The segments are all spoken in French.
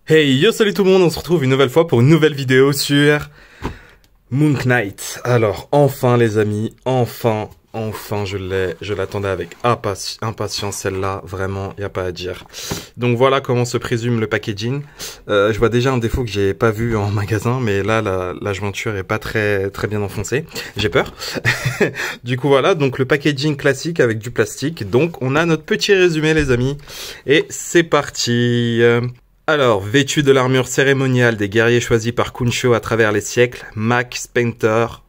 Hey yo, salut tout le monde, on se retrouve une nouvelle fois pour une nouvelle vidéo sur Moon Knight. Alors, enfin les amis, enfin je l'attendais avec impatience celle-là, vraiment, y a pas à dire. Donc voilà comment se présume le packaging. Je vois déjà un défaut que j'ai pas vu en magasin, mais là la jointure est pas très bien enfoncée. J'ai peur. Du coup voilà, donc le packaging classique avec du plastique. Donc on a notre petit résumé les amis, et c'est parti. Alors, vêtu de l'armure cérémoniale des guerriers choisis par Khonshu à travers les siècles, Mac Spector,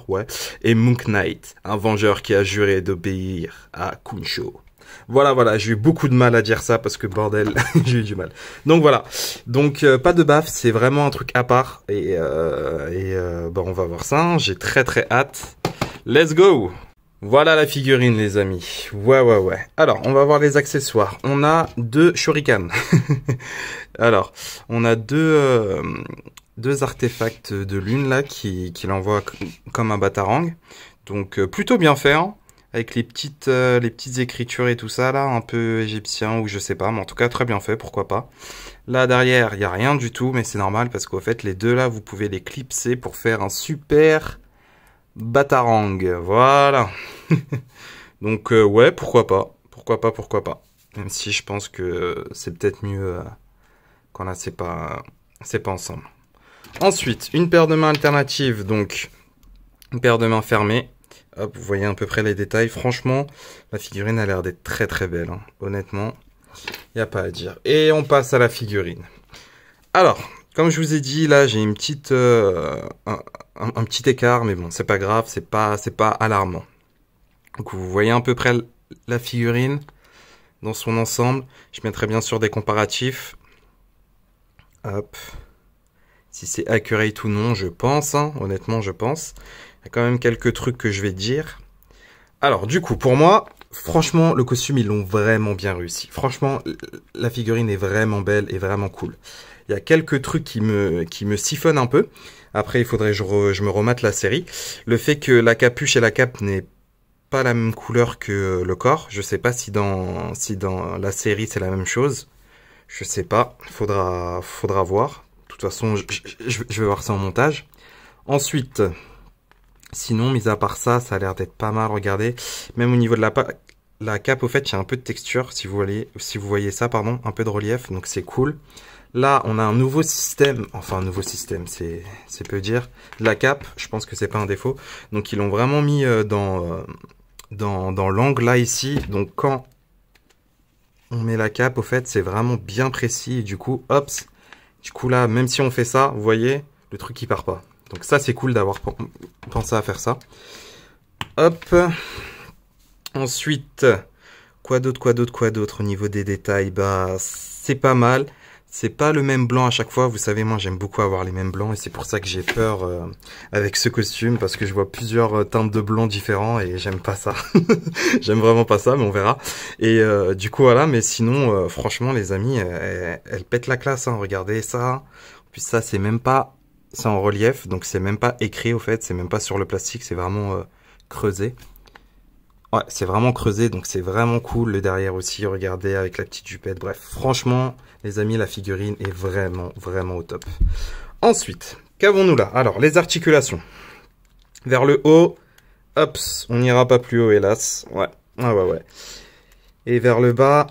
ouais, et Moon Knight, un vengeur qui a juré d'obéir à Khonshu. Voilà, j'ai eu beaucoup de mal à dire ça parce que bordel, j'ai eu du mal. Donc voilà, donc pas de baffe, c'est vraiment un truc à part et bon, on va voir ça, hein. J'ai très hâte. Let's go! Voilà la figurine les amis, ouais. Alors, on va voir les accessoires. On a deux shurikens. Alors, on a deux artefacts de lune là qui l'envoient comme un batarang. Donc plutôt bien fait, hein, avec les petites écritures et tout ça là, un peu égyptien ou je sais pas, mais en tout cas très bien fait, pourquoi pas. Là derrière, il y a rien du tout, mais c'est normal parce qu'au fait les deux là, vous pouvez les clipser pour faire un super batarang, voilà. Donc ouais, pourquoi pas. Même si je pense que c'est peut-être mieux quand là c'est pas ensemble. Ensuite, une paire de mains alternative, donc une paire de mains fermées. Hop, vous voyez à peu près les détails. Franchement, la figurine a l'air d'être très belle, hein. Honnêtement, il n'y a pas à dire. Et on passe à la figurine. Alors, comme je vous ai dit, là j'ai une petite un petit écart, mais bon, c'est pas grave, c'est pas alarmant. Donc vous voyez à peu près la figurine dans son ensemble. Je mettrai bien sûr des comparatifs. Hop. Si c'est accurate ou non, je pense, hein, honnêtement je pense. Il y a quand même quelques trucs que je vais dire. Alors du coup, pour moi, franchement, le costume, ils l'ont vraiment bien réussi. Franchement, la figurine est vraiment belle et vraiment cool. Il y a quelques trucs qui me siphonnent un peu. Après, il faudrait que je me remette la série. Le fait que la capuche et la cape n'aient pas la même couleur que le corps. Je sais pas si dans la série c'est la même chose. Je sais pas. Faudra voir. De toute façon, je vais voir ça en montage. Ensuite, sinon, mis à part ça, ça a l'air d'être pas mal. Regardez. Même au niveau de la cape, au fait, il y a un peu de texture. Si vous voyez ça, pardon. Un peu de relief. Donc c'est cool. Là, on a un nouveau système. Enfin, un nouveau système, c'est peu dire. La cape, je pense que c'est pas un défaut. Donc ils l'ont vraiment mis dans l'angle là ici, donc quand on met la cape au fait c'est vraiment bien précis et du coup hop, du coup là même si on fait ça, vous voyez le truc qui part pas, donc ça c'est cool d'avoir pensé à faire ça. Hop, ensuite quoi d'autre au niveau des détails, bah c'est pas mal. C'est pas le même blanc à chaque fois, vous savez, moi j'aime beaucoup avoir les mêmes blancs et c'est pour ça que j'ai peur avec ce costume parce que je vois plusieurs teintes de blanc différents et j'aime pas ça. J'aime vraiment pas ça, mais on verra. Et du coup voilà, mais sinon franchement les amis, elle pète la classe, hein. Regardez ça. Puis ça c'est même pas, c'est en relief, donc c'est même pas écrit au fait, c'est même pas sur le plastique, c'est vraiment creusé. Ouais, c'est vraiment creusé, donc c'est vraiment cool. Le derrière aussi, regardez, avec la petite jupette. Bref, franchement, les amis, la figurine est vraiment au top. Ensuite, qu'avons-nous là? Alors, les articulations. Vers le haut, hop, on n'ira pas plus haut, hélas. Ouais. Et vers le bas,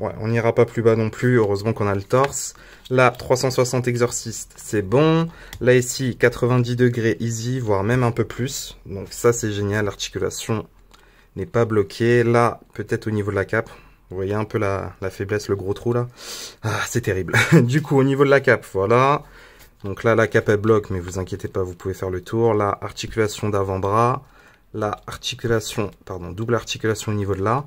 ouais, on n'ira pas plus bas non plus. Heureusement qu'on a le torse. Là, 360 exorcistes, c'est bon. Là, ici, 90 degrés easy, voire même un peu plus. Donc ça, c'est génial, l'articulation n'est pas bloquée. Là, peut-être au niveau de la cape, vous voyez un peu la faiblesse, le gros trou là. Ah, c'est terrible. Du coup, au niveau de la cape, voilà. Donc là, la cape, elle bloque, mais vous inquiétez pas, vous pouvez faire le tour. Là, articulation d'avant-bras. Là, articulation, pardon, double articulation au niveau de là.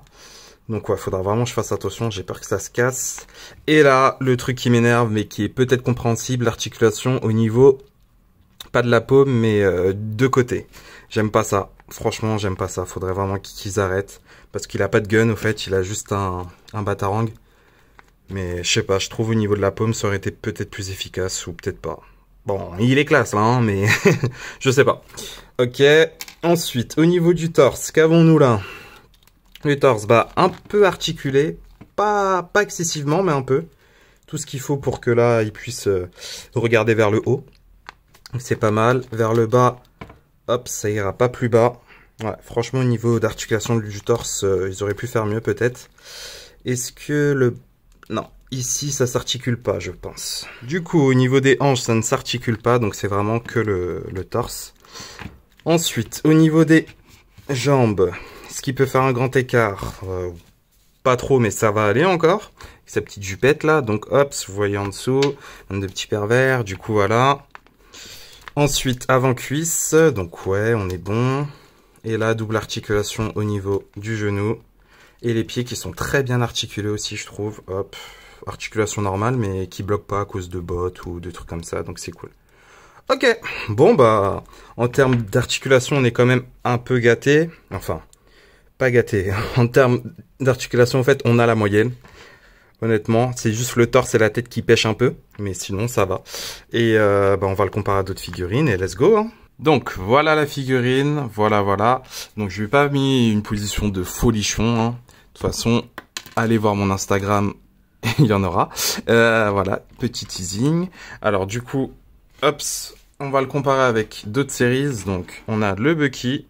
Donc ouais, faudra vraiment que je fasse attention, j'ai peur que ça se casse. Et là, le truc qui m'énerve, mais qui est peut-être compréhensible, l'articulation au niveau, pas de la paume, mais de côté. J'aime pas ça. Franchement, j'aime pas ça. Faudrait vraiment qu'ils arrêtent. Parce qu'il a pas de gun, au fait. Il a juste un batarang. Mais je sais pas, je trouve au niveau de la paume, ça aurait été peut-être plus efficace ou peut-être pas. Bon, il est classe là, hein, mais je sais pas. Ok. Ensuite, au niveau du torse, qu'avons-nous là? Le torse, bah, un peu articulé. Pas excessivement, mais un peu. tout ce qu'il faut pour que là, il puisse regarder vers le haut. C'est pas mal. Vers le bas, hop, ça ira pas plus bas. Ouais, franchement, au niveau d'articulation du torse, ils auraient pu faire mieux peut-être. Est-ce que le... Non, ici, ça s'articule pas, je pense. Du coup, au niveau des hanches, ça ne s'articule pas, donc c'est vraiment que le torse. Ensuite, au niveau des jambes, ce qui peut faire un grand écart, pas trop, mais ça va aller encore. Avec sa petite jupette là, donc hop, vous voyez en dessous, un de petits pervers, du coup voilà. Ensuite, avant-cuisse, donc ouais, on est bon. Et là, double articulation au niveau du genou. Et les pieds qui sont très bien articulés aussi, je trouve. Hop, articulation normale, mais qui bloque pas à cause de bottes ou de trucs comme ça, donc c'est cool. Ok, bon bah, en termes d'articulation, on est quand même un peu gâté. Enfin, pas gâté. En termes d'articulation, en fait, on a la moyenne. Honnêtement, c'est juste le torse et la tête qui pêchent un peu, mais sinon ça va. Et bah, on va le comparer à d'autres figurines et let's go, hein. Donc voilà la figurine, voilà. Donc je lui ai pas mis une position de folichon, hein. De toute façon, allez voir mon Instagram, il y en aura. Voilà, petit teasing. Alors du coup, hop, on va le comparer avec d'autres séries. Donc on a le Bucky,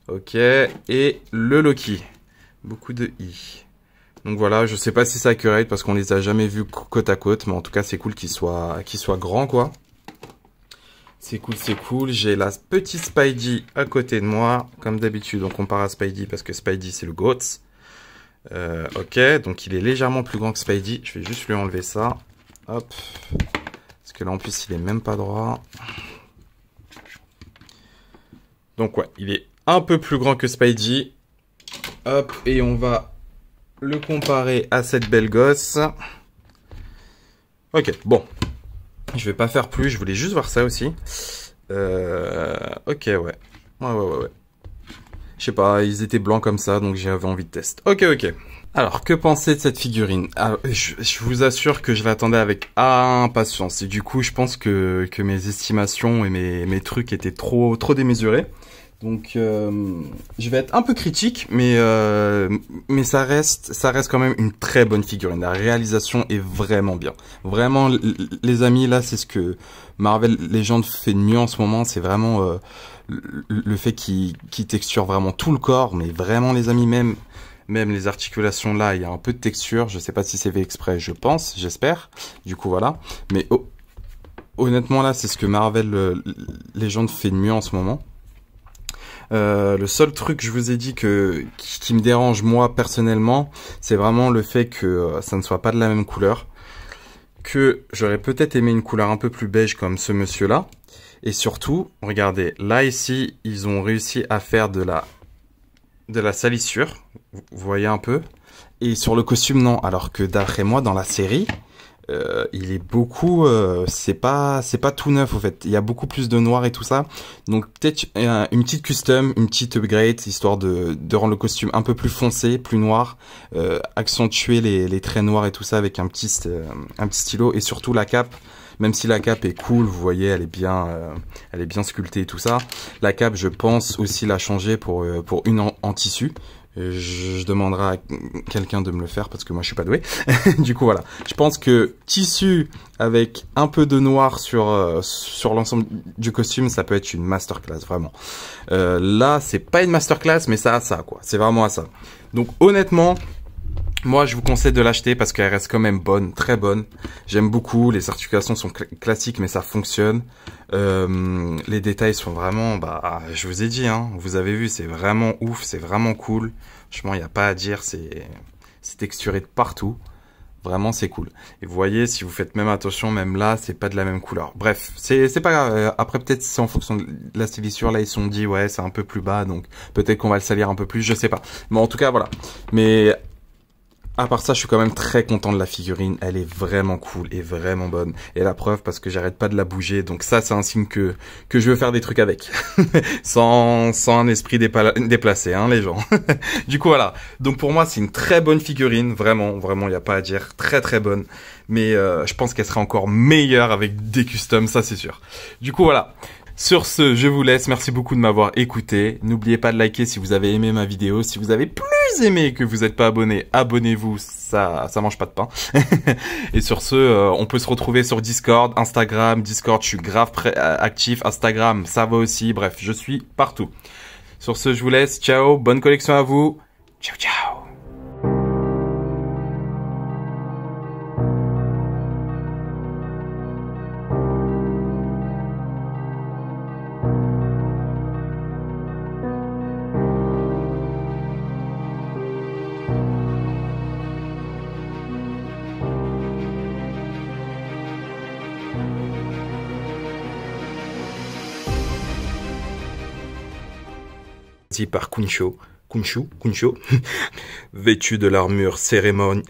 ok, et le Loki. Beaucoup de i. Donc voilà, je sais pas si c'est accurate parce qu'on les a jamais vus côte à côte, mais en tout cas c'est cool qu'il soit grand quoi. C'est cool. J'ai la petite Spidey à côté de moi, comme d'habitude. On compare à Spidey parce que Spidey c'est le GOAT. Ok, donc il est légèrement plus grand que Spidey. Je vais juste lui enlever ça. Hop. Parce que là en plus il est même pas droit. Donc ouais, il est un peu plus grand que Spidey. Hop, et on va le comparer à cette belle gosse. Ok, bon. Je vais pas faire plus, je voulais juste voir ça aussi. Ok, ouais. Ouais. Je sais pas, ils étaient blancs comme ça, donc j'avais envie de tester. Ok. Alors, que penser de cette figurine? Alors, je vous assure que je l'attendais avec impatience. Et du coup, je pense que mes estimations et mes trucs étaient trop démesurés. Donc, je vais être un peu critique, mais ça reste quand même une très bonne figurine. La réalisation est vraiment bien. Vraiment, les amis, là, c'est ce que Marvel Legends fait de mieux en ce moment. C'est vraiment le fait qu'il texture vraiment tout le corps, mais vraiment, les amis, même les articulations là, il y a un peu de texture. Je sais pas si c'est fait exprès, je pense, j'espère. Du coup, voilà. Mais honnêtement, là, c'est ce que Marvel Legends fait de mieux en ce moment. Le seul truc que je vous ai dit qui me dérange moi personnellement, c'est vraiment le fait que ça ne soit pas de la même couleur. Que j'aurais peut-être aimé une couleur un peu plus beige comme ce monsieur là. Et surtout, regardez, là ici, ils ont réussi à faire de la salissure. Vous voyez un peu. Et sur le costume, non. Alors que d'après moi, dans la série, il est beaucoup, c'est pas tout neuf au fait. Il y a beaucoup plus de noir et tout ça. Donc peut-être une petite custom, une petite upgrade, histoire de rendre le costume un peu plus foncé, plus noir, accentuer les traits noirs et tout ça avec un petit stylo et surtout la cape. Même si la cape est cool, vous voyez, elle est bien sculptée et tout ça. La cape, je pense aussi la changer pour une en tissu. Je demanderai à quelqu'un de me le faire parce que moi je suis pas doué. Du coup voilà, je pense que tissu avec un peu de noir sur l'ensemble du costume, ça peut être une masterclass vraiment. Là c'est pas une masterclass mais ça a ça quoi, c'est vraiment à ça. Donc honnêtement, moi je vous conseille de l'acheter parce qu'elle reste quand même bonne, très bonne. J'aime beaucoup, les articulations sont classiques mais ça fonctionne. Les détails sont vraiment, bah je vous ai dit, hein, vous avez vu, c'est vraiment ouf, c'est vraiment cool. Franchement, il n'y a pas à dire, c'est texturé de partout. Vraiment, c'est cool. Et vous voyez, si vous faites même attention, même là, c'est pas de la même couleur. Bref, c'est pas grave. Après, peut-être c'est en fonction de la stylissure. Là, ils se sont dit, ouais, c'est un peu plus bas, donc peut-être qu'on va le salir un peu plus, je sais pas. Mais en tout cas, voilà. Mais à part ça, je suis quand même très content de la figurine. Elle est vraiment cool et vraiment bonne. Et la preuve, parce que j'arrête pas de la bouger. Donc ça, c'est un signe que je veux faire des trucs avec. sans un esprit déplacé, hein, les gens. Du coup, voilà. Donc pour moi, c'est une très bonne figurine. Vraiment, il n'y a pas à dire. Très, très bonne. Mais je pense qu'elle sera encore meilleure avec des customs, ça c'est sûr. Du coup, voilà. Sur ce, je vous laisse. Merci beaucoup de m'avoir écouté. N'oubliez pas de liker si vous avez aimé ma vidéo. Si vous avez plus aimé et que vous n'êtes pas abonné, abonnez-vous. Ça mange pas de pain. Et sur ce, on peut se retrouver sur Discord, Instagram. Discord, je suis grave actif. Instagram, ça va aussi. Bref, je suis partout. Sur ce, je vous laisse. Ciao. Bonne collection à vous. Ciao, ciao. Par Kunsho, vêtu de l'armure cérémoniale,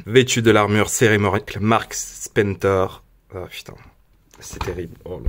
vêtu de l'armure cérémoniale, Mark Spencer. Ah putain, c'est terrible. Oh là.